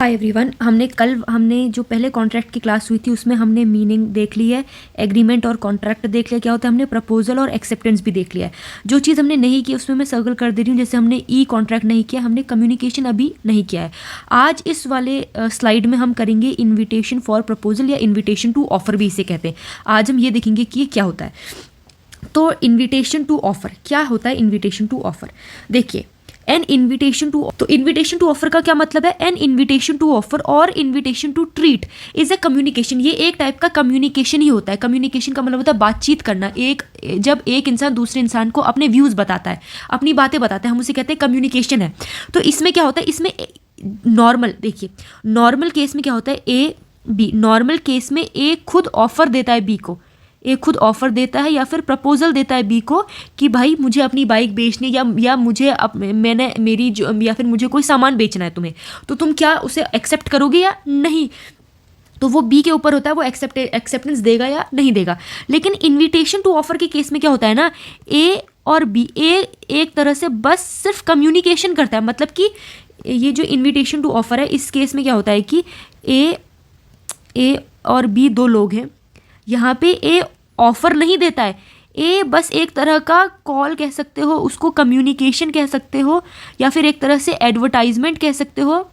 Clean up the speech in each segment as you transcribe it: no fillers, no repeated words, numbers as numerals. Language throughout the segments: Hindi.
हाय एवरीवन, हमने जो पहले कॉन्ट्रैक्ट की क्लास हुई थी उसमें हमने मीनिंग देख ली है, एग्रीमेंट और कॉन्ट्रैक्ट देख लिया क्या होता है, हमने प्रपोजल और एक्सेप्टेंस भी देख लिया है। जो चीज़ हमने नहीं की उसमें मैं सर्कल कर दे रही हूँ, जैसे हमने ई कॉन्ट्रैक्ट नहीं किया, हमने कम्युनिकेशन अभी नहीं किया है। आज इस वाले स्लाइड में हम करेंगे इन्विटेशन फॉर प्रपोजल या इन्विटेशन टू ऑफर भी इसे कहते हैं। आज हम ये देखेंगे कि ये क्या होता है। तो इन्विटेशन टू ऑफर क्या होता है? इन्विटेशन टू ऑफर देखिए, एन इन्विटेशन टू, तो इन्विटेशन टू ऑफर का क्या मतलब है? एन इन्विटेशन टू ऑफर और invitation to treat is a communication. ये एक टाइप का कम्युनिकेशन ही होता है। कम्युनिकेशन का मतलब होता है बातचीत करना। जब एक इंसान दूसरे इंसान को अपने व्यूज बताता है, अपनी बातें बताता है, हम उसे कहते हैं कम्युनिकेशन है। तो इसमें क्या होता है? इसमें नॉर्मल देखिए, नॉर्मल केस में क्या होता है? ए बी, नॉर्मल केस में ए खुद ऑफर देता है बी को, ए खुद ऑफर देता है या फिर प्रपोजल देता है बी को कि भाई मुझे अपनी बाइक बेचनी या मुझे मैंने मेरी जो या फिर मुझे कोई सामान बेचना है तुम्हें, तो तुम क्या उसे एक्सेप्ट करोगे या नहीं? तो वो बी के ऊपर होता है, वो एक्सेप्टेंस देगा या नहीं देगा। लेकिन इन्विटेशन टू ऑफर के केस में क्या होता है ना, ए और बी, ए एक तरह से बस सिर्फ कम्युनिकेशन करता है। मतलब कि ये जो इन्विटेशन टू ऑफर है इस केस में क्या होता है कि ए और बी दो लोग हैं, यहाँ पे ए ऑफर नहीं देता है, ए बस एक तरह का कॉल कह सकते हो, उसको कम्युनिकेशन कह सकते हो, या फिर एक तरह से एडवर्टाइजमेंट कह सकते हो,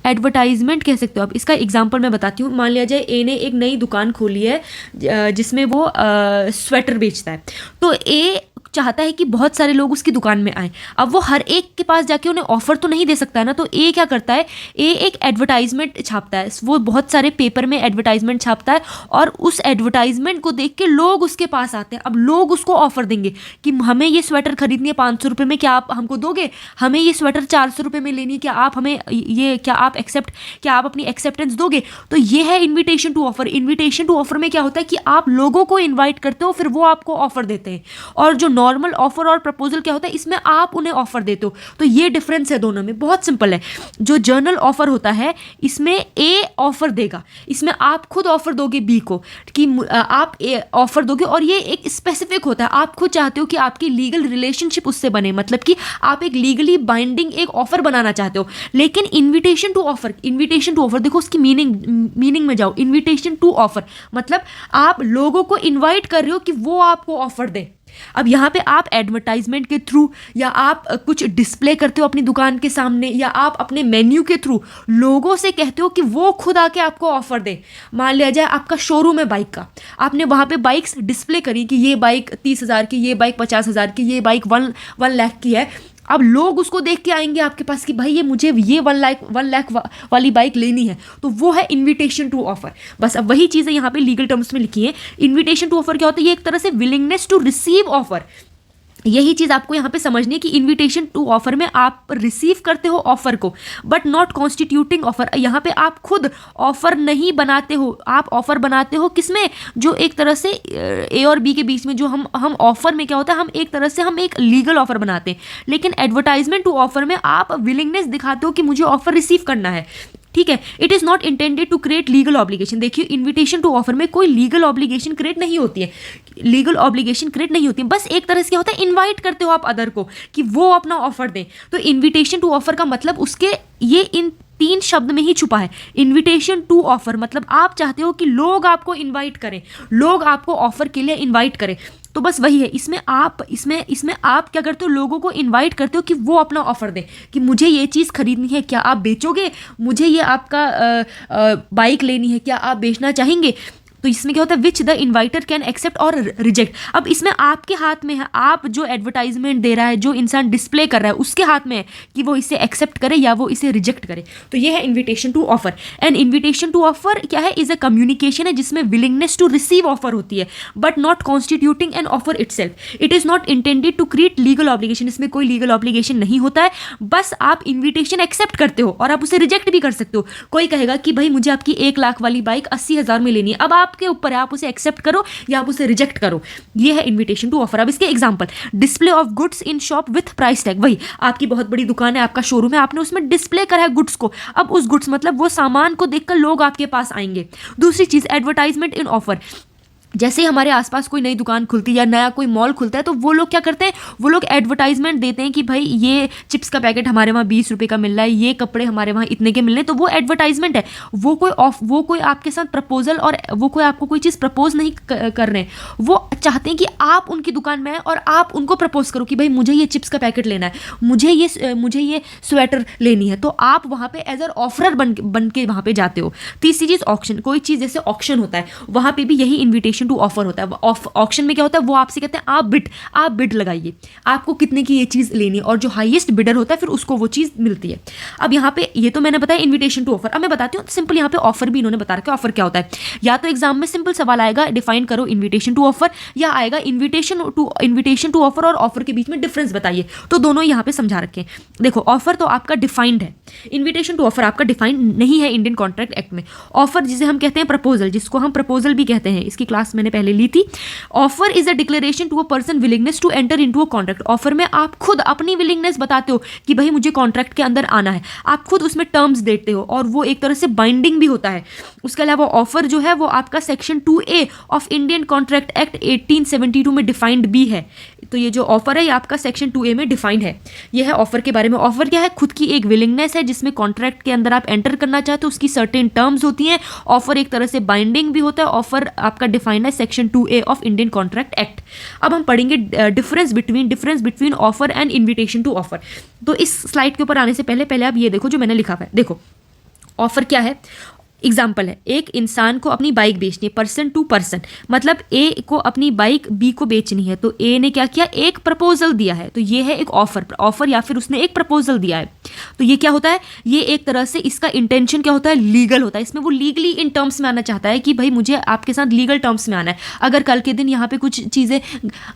एडवर्टाइजमेंट कह सकते हो आप। इसका एग्जांपल मैं बताती हूँ। मान लिया जाए ए ने एक नई दुकान खोली है जिसमें वो स्वेटर बेचता है। तो ए चाहता है कि बहुत सारे लोग उसकी दुकान में आए। अब वो हर एक के पास जाके उन्हें ऑफर तो नहीं दे सकता है ना, तो ए क्या करता है? ए एक एडवर्टाइजमेंट छापता है, वो बहुत सारे पेपर में एडवर्टाइजमेंट छापता है और उस एडवर्टाइजमेंट को देख के लोग उसके पास आते हैं। अब लोग उसको ऑफर देंगे कि हमें ये स्वेटर खरीदनी है 500 रुपये में, क्या आप हमको दोगे? हमें ये स्वेटर 400 रुपये में लेनी है, क्या आप हमें ये, क्या आप अपनी एक्सेप्टेंस दोगे? तो ये है invitation to offer. Invitation to offer में क्या होता है कि आप लोगों को इन्वाइट करते हो, फिर वो आपको ऑफर देते हैं। और जो नॉर्मल ऑफर और प्रपोजल क्या होता है, इसमें आप उन्हें ऑफर देते हो। तो ये डिफरेंस है दोनों में, बहुत सिंपल है। जो जर्नल ऑफर होता है इसमें ए ऑफर देगा, इसमें आप खुद ऑफर दोगे बी को कि आप ऑफर दोगे, और ये एक स्पेसिफिक होता है। आप खुद चाहते हो कि आपकी लीगल रिलेशनशिप उससे बने, मतलब कि आप एक लीगली बाइंडिंग एक ऑफर बनाना चाहते हो। लेकिन इन्विटेशन टू ऑफर देखो उसकी मीनिंग में जाओ। इन्विटेशन टू ऑफर मतलब आप लोगों को इन्वाइट कर रहे हो कि वो आपको ऑफर दे। अब यहाँ पे आप एडवर्टाइजमेंट के थ्रू, या आप कुछ डिस्प्ले करते हो अपनी दुकान के सामने, या आप अपने मेन्यू के थ्रू लोगों से कहते हो कि वो खुद आके आपको ऑफर दे। मान लिया जाए आपका शोरूम है बाइक का, आपने वहाँ पे बाइक्स डिस्प्ले करी कि ये बाइक 30,000 की, ये बाइक 50,000 की, ये बाइक 1 लाख की है। अब लोग उसको देख के आएंगे आपके पास कि भाई मुझे ये 1 लाख वाली बाइक लेनी है। तो वो है इन्विटेशन टू ऑफर। बस अब वही चीज़ें यहाँ पे लीगल टर्म्स में लिखी है। इन्विटेशन टू ऑफर क्या होता है? ये एक तरह से विलिंगनेस टू रिसीव ऑफर। यही चीज़ आपको यहाँ पे समझनी है कि इन्विटेशन टू ऑफर में आप रिसीव करते हो ऑफर को, बट नॉट कॉन्स्टिट्यूटिंग ऑफर। यहाँ पे आप खुद ऑफर नहीं बनाते हो, आप ऑफर बनाते हो किसमें? जो एक तरह से ए और बी के बीच में जो हम ऑफर में क्या होता है, हम एक लीगल ऑफर बनाते हैं। लेकिन एडवर्टाइजमेंट टू ऑफर में आप विलिंगनेस दिखाते हो कि मुझे ऑफर रिसीव करना है। ठीक है, it is not intended to create legal obligation. देखिए, इन्विटेशन टू ऑफर में कोई लीगल ऑब्लिगेशन क्रिएट नहीं होती है, बस एक तरह से क्या होता है, इनवाइट करते हो आप अदर को कि वो अपना ऑफर दें। तो इन्विटेशन टू ऑफर का मतलब उसके ये इन 3 शब्द में ही छुपा है। इन्विटेशन टू ऑफर मतलब आप चाहते हो कि लोग आपको इन्वाइट करें, लोग आपको ऑफर के लिए इन्वाइट करें। तो बस वही है। इसमें आप क्या करते हो? लोगों को इनवाइट करते हो कि वो अपना ऑफर दें कि मुझे ये चीज़ खरीदनी है, क्या आप बेचोगे? मुझे ये आपका बाइक लेनी है, क्या आप बेचना चाहेंगे? तो इसमें क्या होता है? Which the inviter can accept और रिजेक्ट। अब इसमें आपके हाथ में है, आप जो एडवर्टाइजमेंट दे रहा है, जो इंसान डिस्प्ले कर रहा है, उसके हाथ में है कि वो इसे एक्सेप्ट करे या वो इसे रिजेक्ट करे। तो ये है invitation to offer. And invitation to offer क्या है? इज अ कम्युनिकेशन है जिसमें विलिंगनेस टू रिसीव ऑफर होती है, but not constituting an offer itself. It is not intended to create legal obligation. इसमें कोई लीगल ऑब्लिगेशन नहीं होता है, बस आप इन्विटेशन एक्सेप्ट करते हो और आप उसे रिजेक्ट भी कर सकते हो। कोई कहेगा कि भाई मुझे आपकी 1 लाख वाली बाइक 80,000 में लेनी है, अब आपके ऊपर है, आप उसे एक्सेप्ट करो या आप उसे रिजेक्ट करो। ये है इन्विटेशन टू ऑफर। अब इसके example, display of goods in shop with price tag. वही आपकी बहुत बड़ी दुकान है, आपका शोरूम है, आपने उसमें डिस्प्ले करा है गुड्स को। अब उस गुड्स मतलब वो सामान को देखकर लोग आपके पास आएंगे। दूसरी चीज, एडवर्टाइजमेंट इन ऑफर। जैसे ही हमारे आसपास कोई नई दुकान खुलती है या नया कोई मॉल खुलता है तो वो लोग क्या करते हैं, वो लोग एडवर्टाइजमेंट देते हैं कि भाई ये चिप्स का पैकेट हमारे वहाँ 20 रुपये का मिल रहा है, ये कपड़े हमारे वहाँ इतने के मिल रहे हैं। तो वो एडवर्टाइजमेंट है, वो कोई आपके साथ प्रपोजल और वो कोई आपको कोई चीज़ प्रपोज नहीं कर रहे हैं। वो चाहते हैं कि आप उनकी दुकान में आए और आप उनको प्रपोज करो कि भाई मुझे ये चिप्स का पैकेट लेना है, मुझे ये स्वेटर लेनी है। तो आप वहाँ पे एज अ ऑफरर बन के वहाँ पे जाते हो। तीसरी चीज़ ऑक्शन, कोई चीज़ जैसे ऑक्शन होता है वहाँ पे भी यही इन्विटेशन टू ऑफर होता है। ऑक्शन में क्या होता है, वो आपसे कहते हैं आप बिड लगाइए, आपको कितने की ये चीज़ लेनी है, और जो हाईएस्ट बिडर होता है फिर उसको वो चीज़ मिलती है। अब यहाँ पे ये तो मैंने बताया इन्विटेशन टू ऑफर। अब मैं बताती हूँ सिंपल यहाँ पे ऑफर भी इन्होंने बता रखा है। ऑफर क्या होता है, या तो एग्जाम में सिंपल सवाल आएगा डिफाइन करो इन्विटेशन टू ऑफर, या आएगा इन्विटेशन टू ऑफर और ऑफर के बीच में डिफरेंस बताइए। तो दोनों यहाँ पे समझा रखे हैं। देखो ऑफर तो आपका डिफाइंड है, इन्विटेशन टू ऑफर आपका डिफाइंड नहीं है इंडियन कॉन्ट्रैक्ट एक्ट में। ऑफर जिसे हम कहते हैं प्रपोजल, जिसको हम प्रपोजल भी कहते हैं, इसकी क्लास मैंने पहले ली थी। Offer is a declaration to a person willingness to enter into a contract. Offer में आप खुद अपनी विलिंगनेस बताते हो कि भाई मुझे कॉन्ट्रैक्ट के अंदर आना है, आप खुद उसमें टर्म्स देते हो और वो एक तरह से बाइंडिंग भी होता है। उसके अलावा ऑफर जो है वो आपका section 2A of Indian contract act 1872 में डिफाइंड भी है। तो ये जो ऑफर है ये आपका सेक्शन 2A में डिफाइंड है। ये है ऑफर के बारे में। ऑफर क्या है, खुद की एक विलिंगनेस है जिसमें कॉन्ट्रैक्ट के अंदर आप एंटर करना चाहते हो, उसकी सर्टेन टर्म्स होती हैं। ऑफर एक तरह से बाइंडिंग भी होता है। ऑफर आपका डिफाइंड है section 2A of Indian contract act. अब हम पढ़ेंगे difference between offer and invitation to offer. तो इस स्लाइड के ऊपर आने से पहले आप ये देखो जो मैंने लिखा हुआ है। देखो ऑफर क्या है, एग्जाम्पल है, एक इंसान को अपनी बाइक बेचनी है, पर्सन टू पर्सन, मतलब ए को अपनी बाइक बी को बेचनी है। तो ए ने क्या किया, एक प्रपोजल दिया है, तो ये है एक ऑफर या फिर उसने एक प्रपोजल दिया है। तो ये क्या होता है, ये एक तरह से इसका इंटेंशन क्या होता है, लीगल होता है। इसमें वो लीगली इन टर्म्स में आना चाहता है कि भाई मुझे आपके साथ लीगल टर्म्स में आना है। अगर कल के दिन यहाँ पे कुछ चीज़ें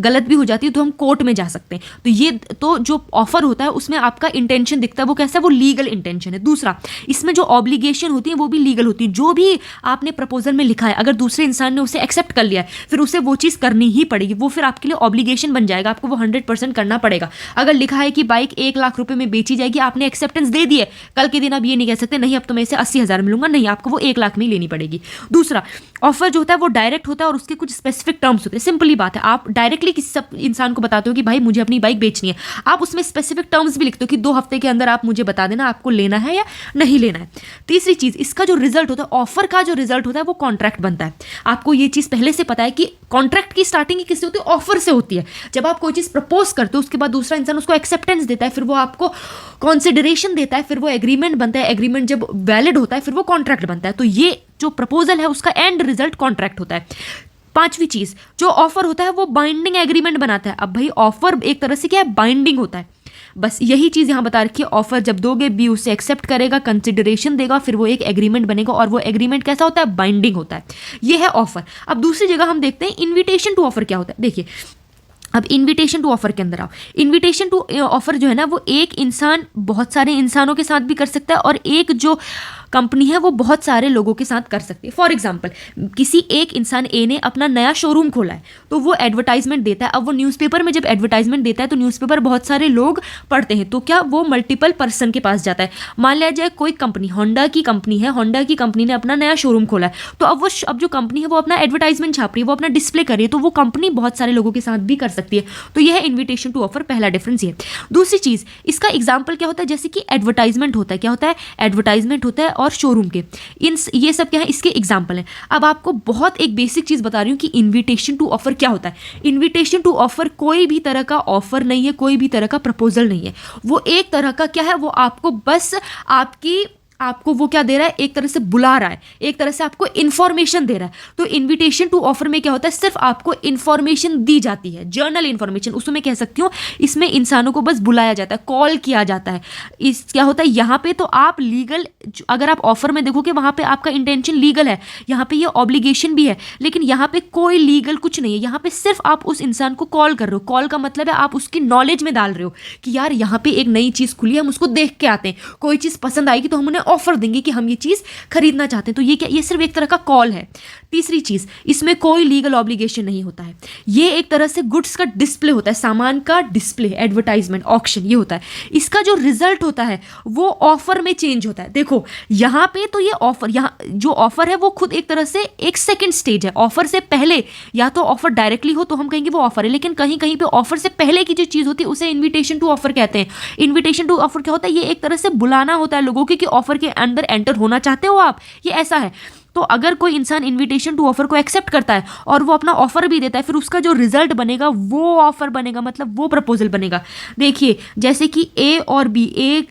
गलत भी हो जाती है तो हम कोर्ट में जा सकते हैं। तो ये तो जो ऑफर होता है उसमें आपका इंटेंशन दिखता है, वो कैसा है, वो लीगल इंटेंशन है। दूसरा, इसमें जो ऑब्लिगेशन होती है वो भी लीगल होती है। जो भी आपने प्रपोजल में लिखा है, अगर दूसरे इंसान ने उसे एक्सेप्ट कर लिया है फिर उसे वो चीज़ करनी ही पड़ेगी, वो फिर आपके लिए ऑब्लिगेशन बन जाएगा, आपको वो 100% करना पड़ेगा। अगर लिखा है कि बाइक 1 लाख रुपए में बेची जाएगी, आपने एक्सेप्टेंस दे दी है, कल के दिन आप ये नहीं कह सकते नहीं अब तो मैं इसे 80,000 मिलूंगा, नहीं, आपको वो 1 लाख में ही लेनी पड़ेगी। दूसरा, ऑफर जो होता है वो डायरेक्ट होता है और उसके कुछ स्पेसिफिक टर्म्स होते हैं। सिंपली बात है, आप डायरेक्टली किसी इंसान को बताते हो कि भाई मुझे अपनी बाइक बेचनी है, आप उसमें स्पेसिफिक टर्म्स भी लिखते हो कि 2 हफ्ते के अंदर आप मुझे बता देना आपको लेना है या नहीं लेना है। तीसरी चीज़, इसका जो रिजल्ट होता है, ऑफर का जो रिजल्ट होता है वो कॉन्ट्रैक्ट बनता है। आपको ये चीज़ पहले से पता है कि कॉन्ट्रैक्ट की स्टार्टिंग किससे होती है, ऑफर से होती है। जब आप कोई चीज़ प्रपोज करते हो उसके बाद दूसरा इंसान उसको एक्सेप्टेंस देता है, फिर वो आपको कॉन्सिडरेशन देता है, फिर वो एग्रीमेंट बनता है, एग्रीमेंट जब वैलिड होता है फिर वो कॉन्ट्रैक्ट बनता है। तो ये जो प्रपोजल है उसका एंड रिजल्ट कॉन्ट्रैक्ट होता है। पांचवी चीज़, जो ऑफर होता है वो बाइंडिंग एग्रीमेंट बनाता है। अब भाई ऑफर एक तरह से क्या है, बाइंडिंग होता है। बस यही चीज़ यहाँ बता रखी है, ऑफर जब दोगे बी उसे एक्सेप्ट करेगा, कंसिडरेशन देगा, फिर वो एक एग्रीमेंट बनेगा और वो एग्रीमेंट कैसा होता है, बाइंडिंग होता है। ये है ऑफर। अब दूसरी जगह हम देखते हैं इन्विटेशन टू ऑफर क्या होता है। देखिए अब इन्विटेशन टू ऑफर के अंदर आओ। इन्विटेशन टू ऑफर जो है ना वो एक इंसान बहुत सारे इंसानों के साथ भी कर सकता है और एक जो कंपनी है वो बहुत सारे लोगों के साथ कर सकती है। फॉर एग्जाम्पल, किसी एक इंसान ए ने अपना नया शोरूम खोला है तो वो एडवर्टाइजमेंट देता है। अब वो न्यूज़पेपर में जब एडवर्टाइजमेंट देता है तो न्यूज़पेपर बहुत सारे लोग पढ़ते हैं, तो क्या वो मल्टीपल पर्सन के पास जाता है। मान लिया जाए कोई कंपनी, होंडा की कंपनी है, होंडा की कंपनी ने अपना नया शोरूम खोला है, तो अब जो कंपनी है वो अपना एडवर्टाइजमेंट छाप रही है, वो अपना डिस्प्ले कर रही है, तो वो कंपनी बहुत सारे लोगों के साथ भी कर सकती है। तो यह है इन्विटेशन टू ऑफर, पहला डिफरेंस ये। दूसरी चीज़, इसका एग्जाम्पल क्या होता है, जैसे कि एडवर्टाइजमेंट होता है, क्या होता है, एडवर्टाइजमेंट होता है और शोरूम के ये सब क्या है, इसके एग्जाम्पल हैं। अब आपको बहुत एक बेसिक चीज़ बता रही हूँ कि इन्विटेशन टू ऑफर क्या होता है। इन्विटेशन टू ऑफर कोई भी तरह का ऑफर नहीं है, कोई भी तरह का प्रपोजल नहीं है, वो एक तरह का क्या है, वो आपको बस आपको वो क्या दे रहा है, एक तरह से बुला रहा है, एक तरह से आपको इन्फॉर्मेशन दे रहा है। तो इन्विटेशन टू ऑफर में क्या होता है, सिर्फ आपको इन्फॉर्मेशन दी जाती है, जर्नल इन्फॉर्मेशन, उसको मैं कह सकती हूँ। इसमें इंसानों को बस बुलाया जाता है, कॉल किया जाता है। इस क्या होता है यहाँ पे, तो आप लीगल, अगर आप ऑफर में देखोगे वहाँ पे आपका इंटेंशन लीगल है, यहाँ पे ये ऑब्लिगेशन भी है, लेकिन यहाँ पे कोई लीगल कुछ नहीं है। यहाँ पे सिर्फ आप उस इंसान को कॉल कर रहे हो। कॉल का मतलब है आप उसकी नॉलेज में डाल रहे हो कि यार यहाँ पे एक नई चीज़ खुली है, हम उसको देख के आते हैं, कोई चीज़ पसंद आएगी तो हम उन्हें ऑफर देंगे कि हम ये चीज़ खरीदना चाहते हैं। तो ये क्या, ये सिर्फ एक तरह का कॉल है। तीसरी चीज़, इसमें कोई लीगल ऑब्लिगेशन नहीं होता है। ये एक तरह से गुड्स का डिस्प्ले होता है, सामान का डिस्प्ले, एडवर्टाइजमेंट, ऑक्शन, ये होता है। इसका जो रिजल्ट होता है वो ऑफर में चेंज होता है। देखो यहाँ पे तो ये ऑफर, यहाँ जो ऑफर है वो खुद एक तरह से एक सेकंड स्टेज है। ऑफर से पहले या तो ऑफर डायरेक्टली हो तो हम कहेंगे वो ऑफर है, लेकिन कहीं कहीं पे ऑफर से पहले की जो चीज़ होती है उसे इन्विटेशन टू ऑफर कहते हैं। इन्विटेशन टू ऑफर क्या होता है? ये एक तरह से बुलाना होता है लोगों के कि ऑफर के अंदर एंटर होना चाहते हो आप, ये ऐसा है। तो अगर कोई इंसान इनविटेशन टू ऑफर को एक्सेप्ट करता है और वो अपना ऑफर भी देता है, फिर उसका जो रिजल्ट बनेगा वो ऑफर बनेगा, मतलब वो प्रपोजल बनेगा। देखिए जैसे कि ए और बी,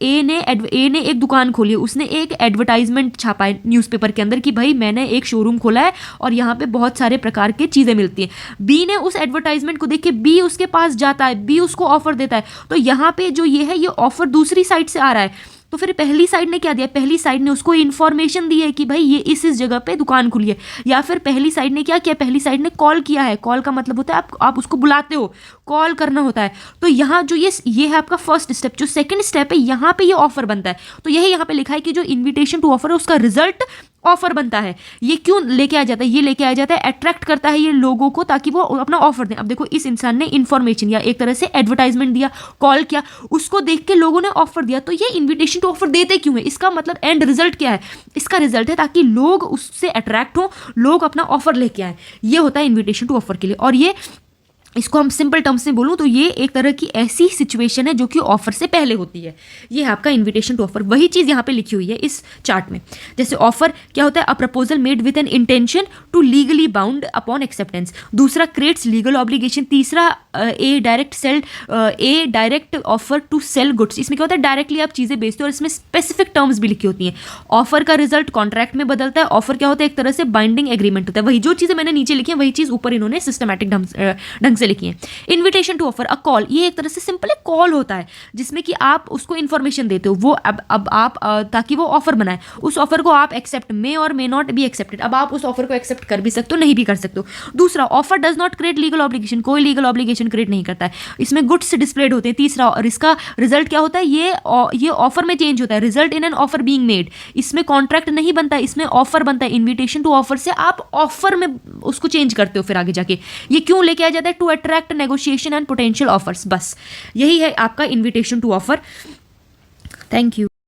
ए ने एक दुकान खोली है, उसने एक एडवर्टाइजमेंट छापा है न्यूज़पेपर के अंदर कि भाई मैंने एक शोरूम खोला है और यहाँ पे बहुत सारे प्रकार की चीज़ें मिलती हैं। बी ने उस एडवर्टाइजमेंट को देख के बी उसके पास जाता है, बी उसको ऑफर देता है। तो यहाँ पे जो ये है, ये ऑफर दूसरी साइड से आ रहा है। तो फिर पहली साइड ने क्या दिया? पहली साइड ने उसको इन्फॉर्मेशन दी है कि भाई ये इस जगह पे दुकान खुली है। या फिर पहली साइड ने क्या किया? पहली साइड ने कॉल किया है। कॉल का मतलब होता है आप उसको बुलाते हो, कॉल करना होता है। तो यहाँ जो ये है आपका फर्स्ट स्टेप। जो सेकंड स्टेप है, यहाँ पे ये ऑफर बनता है। तो यही यहाँ पे लिखा है कि जो इन्विटेशन टू ऑफर है उसका रिजल्ट ऑफर बनता है। ये क्यों लेके आ जाता है? ये लेके आ जाता है, अट्रैक्ट करता है ये लोगों को ताकि वो अपना ऑफर दें। अब देखो इस इंसान ने इन्फॉर्मेशन या एक तरह से एडवर्टाइजमेंट दिया, कॉल किया, उसको देख के लोगों ने ऑफर दिया। तो ये इन्विटेशन टू ऑफर देते क्यों है? इसका मतलब एंड रिजल्ट क्या है? इसका रिजल्ट है ताकि लोग उससे अट्रैक्ट हो, लोग अपना ऑफर लेके आए। ये होता है इन्विटेशन टू ऑफर के लिए। और ये, इसको हम सिंपल टर्म्स में बोलूँ तो ये एक तरह की ऐसी सिचुएशन है जो कि ऑफर से पहले होती है। ये है आपका इन्विटेशन टू ऑफर। वही चीज़ यहाँ पे लिखी हुई है इस चार्ट में। जैसे ऑफर क्या होता है? A proposal made with an intention to legally bound upon acceptance. दूसरा, क्रिएट्स लीगल ऑब्लिगेशन। तीसरा, a direct offer to sell goods. इसमें क्या होता है? डायरेक्टली आप चीज़ें बेचते हो और इसमें स्पेसिफिक टर्म्स भी लिखी होती हैं। ऑफर का रिजल्ट कॉन्ट्रैक्ट में बदलता है। ऑफर क्या होता है? एक तरह से बाइंडिंग एग्रीमेंट होता है। वही जो चीज़ें मैंने नीचे लिखी हैं वही चीज़ ऊपर इन्होंने सिस्टमैटिक ढंग से लिखी है। Invitation to offer, a call, ये एक तरह से सिंपल एक कॉल होता है जिसमें कि आप उसको इन्फॉर्मेशन देते हो, वो अब आप ताकि वो ऑफर बनाए। उस ऑफर को आप एक्सेप्ट मे और मे नॉट बी एक्सेप्टेड। अब आप उस ऑफर को एक्सेप्ट कर भी सकते हो, नहीं भी कर सकते हो। दूसरा, offer does not create legal obligation, कोई लीगल ऑब्लिगेशन क्रिएट नहीं करता है। इसमें गुड्स डिस्प्लेड होते हैं। तीसरा, और इसका रिजल्ट क्या होता है? ये ऑफर में चेंज होता है, result in an offer being made. इसमें कॉन्ट्रैक्ट नहीं बनता है, इसमें ऑफर बनता है। इन्विटेशन टू ऑफर से आप ऑफर में उसको चेंज करते हो फिर आगे जाके। ये क्यों लेके आ जाता है? To attract negotiation and potential offers. बस यही है आपका invitation to offer. Thank you.